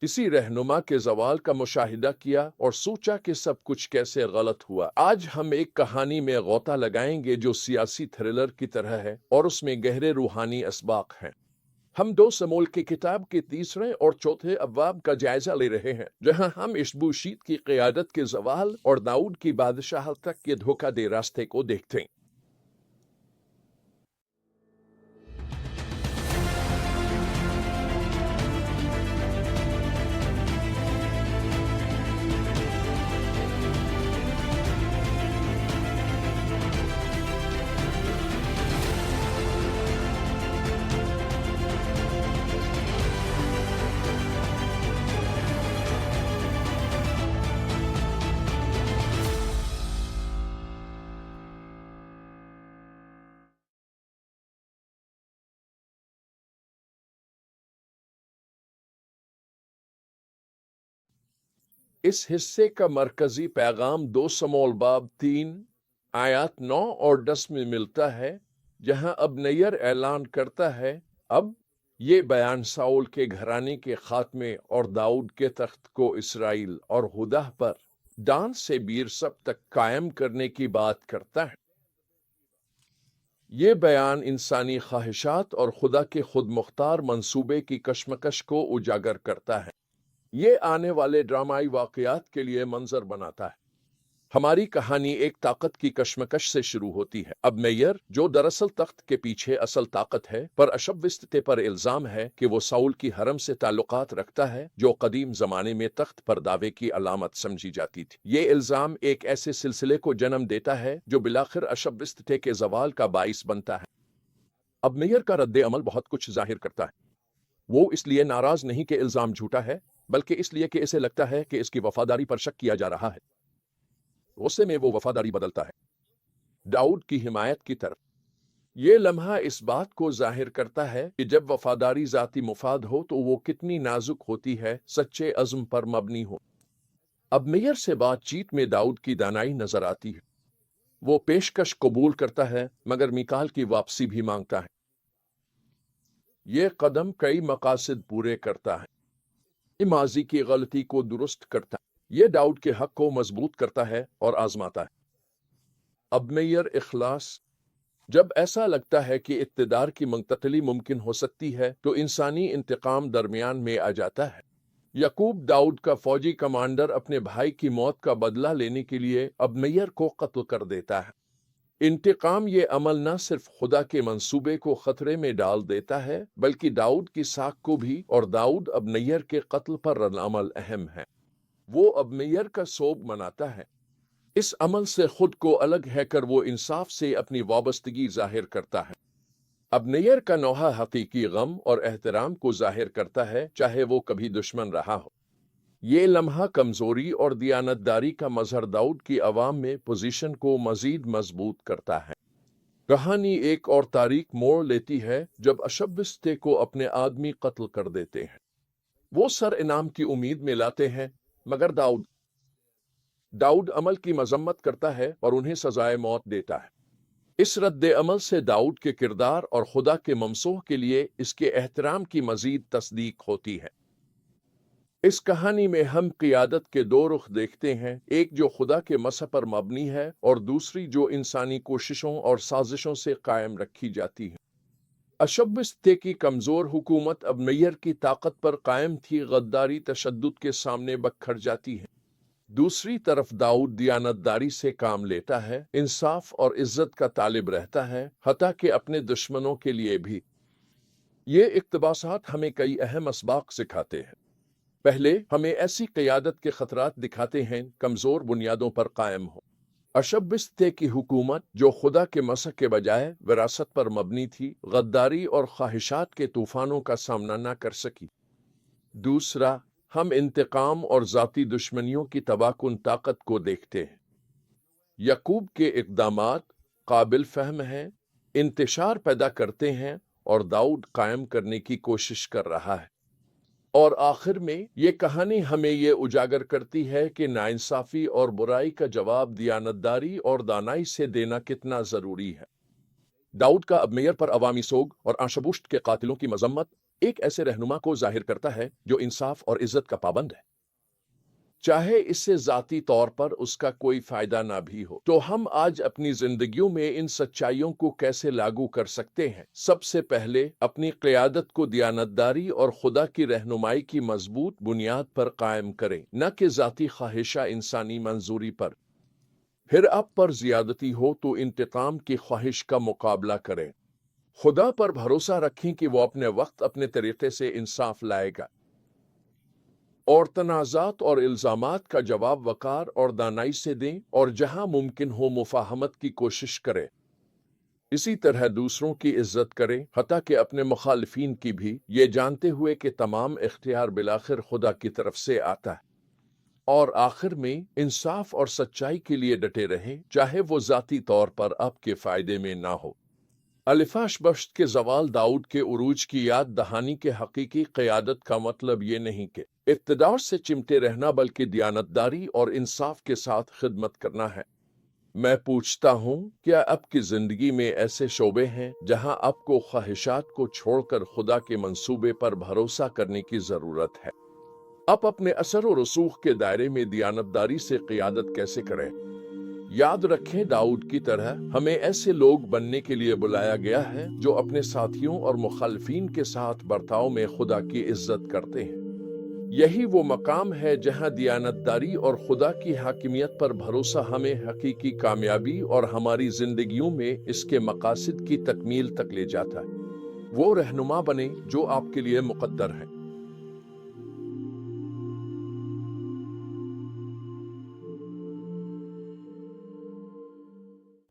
इसी रहनुमा के ज़वाल का मुशाहिदा किया और सोचा कि सब कुछ कैसे गलत हुआ। आज हम एक कहानी में गौता लगाएंगे जो सियासी थ्रिलर की तरह है और उसमें गहरे रूहानी असबाक हैं। हम दो समूल की किताब के तीसरे और चौथे अब्वाब का जायजा ले रहे हैं, जहां हम इशबूशीत की क़यादत के ज़वाल और दाऊद की बादशाह तक के धोखा दे रास्ते को देखते हैं। इस हिस्से का मरकजी पैगाम 2 समूल बाब 3 आयात 9 और 10 में मिलता है, जहां अबनैर ऐलान करता है, अब ये बयान साउल के घराने के खात्मे और दाऊद के तख्त को इसराइल और हुदा पर दान से बीरसब तक कायम करने की बात करता है। ये बयान इंसानी ख्वाहिशात और खुदा के खुद मुख्तार मंसूबे की कशमकश को उजागर करता है। ये आने वाले ड्रामाई वाक़यात के लिए मंजर बनाता है। हमारी कहानी एक ताकत की कशमकश से शुरू होती है। अबनैर, जो दरअसल तख्त के पीछे असल ताकत है, पर अशब्बिस्ते पर इल्जाम है कि वो साउल की हरम से ताल्लुकात रखता है, जो कदीम जमाने में तख्त पर दावे की अलामत समझी जाती थी। ये इल्जाम एक ऐसे सिलसिले को जन्म देता है जो बिलाखिर अशब्बिस्ते के ज़वाल का बाइस बनता है। अबनैर का रद्द अमल बहुत कुछ जाहिर करता है। वो इसलिए नाराज नहीं कि इल्जाम झूठा है, बल्कि इसलिए कि इसे लगता है कि इसकी वफादारी पर शक किया जा रहा है। गुस्से में वो वफादारी बदलता है दाऊद की हिमायत की तरफ। ये लम्हा इस बात को जाहिर करता है कि जब वफादारी जाती मुफाद हो तो वो कितनी नाजुक होती है, सच्चे अज़्म पर मबनी हो। अबनैर से बातचीत में दाऊद की दानाई नजर आती है। वो पेशकश कबूल करता है, मगर मिकाल की वापसी भी मांगता है। ये कदम कई मकासद पूरे करता है। माजी की गलती को दुरुस्त करता है। ये दाऊद के हक को मजबूत करता है और आजमाता है। अबनैर इखलास, जब ऐसा लगता है कि इक़्तिदार की मुंतकिली मुमकिन हो सकती है तो इंसानी इंतकाम दरमियान में आ जाता है। याकूब, दाऊद का फौजी कमांडर, अपने भाई की मौत का बदला लेने के लिए अबनैर को कत्ल कर देता है। इंतकाम ये अमल न सिर्फ खुदा के मंसूबे को खतरे में डाल देता है, बल्कि दाऊद की साख को भी, और दाऊद अबनैर के कत्ल पर रद्द-अमल अहम है। वो अबनैर का सोग मनाता है। इस अमल से खुद को अलग है कर वो इंसाफ से अपनी वाबस्तगी जाहिर करता है। अबनैर का नौहा हकीकी गम और एहतराम को जाहिर करता है, चाहे वो कभी दुश्मन रहा हो। ये लम्हा कमजोरी और दियानतदारी का मजहर दाऊद की अवाम में पोजीशन को मजीद मजबूत करता है। कहानी एक और तारीख मोड़ लेती है जब अशब्बिस्ते को अपने आदमी कत्ल कर देते हैं। वो सर इनाम की उम्मीद में लाते हैं, मगर दाऊद अमल की मजम्मत करता है और उन्हें सजाए मौत देता है। इस रद्द अमल से दाऊद के किरदार और खुदा के ममसूह के लिए इसके एहतराम की मजीद तस्दीक होती है। इस कहानी में हम क़ियादत के दो रुख देखते हैं, एक जो खुदा के मसह पर मबनी है और दूसरी जो इंसानी कोशिशों और साजिशों से कायम रखी जाती है। अशब्बिस्ते की कमज़ोर हुकूमत अबनैर की ताकत पर कायम थी, गद्दारी तशद्दुद के सामने बखर जाती है। दूसरी तरफ दाऊद दियानतदारी से काम लेता है, इंसाफ और इज्जत का तालिब रहता है, हत्ता कि अपने दुश्मनों के लिए भी। ये इक़्तिबासात हमें कई अहम असबाक सिखाते हैं। पहले, हमें ऐसी क़यादत के खतरात दिखाते हैं कमज़ोर बुनियादों पर कायम हो। अशब्बिस्ते की हुकूमत, जो खुदा के मसह के बजाय विरासत पर मबनी थी, गद्दारी और ख्वाहिशात के तूफानों का सामना न कर सकी। दूसरा, हम इंतकाम और ज़ाती दुश्मनियों की तबाहकुन ताकत को देखते हैं। याकूब के इक़दामात काबिल फ़हम हैं, इंतशार पैदा करते हैं और दाऊद कायम करने की कोशिश कर रहा है। और आखिर में ये कहानी हमें ये उजागर करती है कि नाइंसाफ़ी और बुराई का जवाब दियानतदारी और दानाई से देना कितना ज़रूरी है। दाऊद का अबनैर पर अवामी सोग और आशबुश्त के कातिलों की मजम्मत ایک ایسے رہنما کو ظاہر کرتا ہے جو انصاف اور عزت کا پابند ہے، چاہے اس سے ذاتی طور پر اس کا کوئی فائدہ نہ بھی ہو۔ تو ہم آج اپنی زندگیوں میں ان سچائیوں کو کیسے لاگو کر سکتے ہیں؟ سب سے پہلے اپنی قیادت کو دیانتداری اور خدا کی رہنمائی کی مضبوط بنیاد پر قائم کریں، نہ کہ ذاتی خواہشہ انسانی منظوری پر۔ پھر آپ پر زیادتی ہو تو انتقام کی خواہش کا مقابلہ کریں۔ خدا پر بھروسہ رکھیں کہ وہ اپنے وقت اپنے طریقے سے انصاف لائے گا، اور تنازعات اور الزامات کا جواب وقار اور دانائی سے دیں، اور جہاں ممکن ہو مفاہمت کی کوشش کریں۔ اسی طرح دوسروں کی عزت کریں، حتیٰ کہ اپنے مخالفین کی بھی، یہ جانتے ہوئے کہ تمام اختیار بالآخر خدا کی طرف سے آتا ہے۔ اور آخر میں انصاف اور سچائی کے لیے ڈٹے رہیں، چاہے وہ ذاتی طور پر آپ کے فائدے میں نہ ہو۔ الفاش بشت کے زوال داؤد کے عروج کی یاد دہانی کے حقیقی قیادت کا مطلب یہ نہیں کہ اقتدار سے چمٹے رہنا، بلکہ دیانتداری اور انصاف کے ساتھ خدمت کرنا ہے۔ میں پوچھتا ہوں، کیا آپ کی زندگی میں ایسے شعبے ہیں جہاں آپ کو خواہشات کو چھوڑ کر خدا کے منصوبے پر بھروسہ کرنے کی ضرورت ہے؟ آپ اپنے اثر و رسوخ کے دائرے میں دیانتداری سے قیادت کیسے کریں؟ یاد رکھیں، داؤد کی طرح ہمیں ایسے لوگ بننے کے لیے بلایا گیا ہے جو اپنے ساتھیوں اور مخالفین کے ساتھ برتاؤ میں خدا کی عزت کرتے ہیں۔ یہی وہ مقام ہے جہاں دیانتداری اور خدا کی حاکمیت پر بھروسہ ہمیں حقیقی کامیابی اور ہماری زندگیوں میں اس کے مقاصد کی تکمیل تک لے جاتا ہے۔ وہ رہنما بنیں جو آپ کے لیے مقدر ہیں۔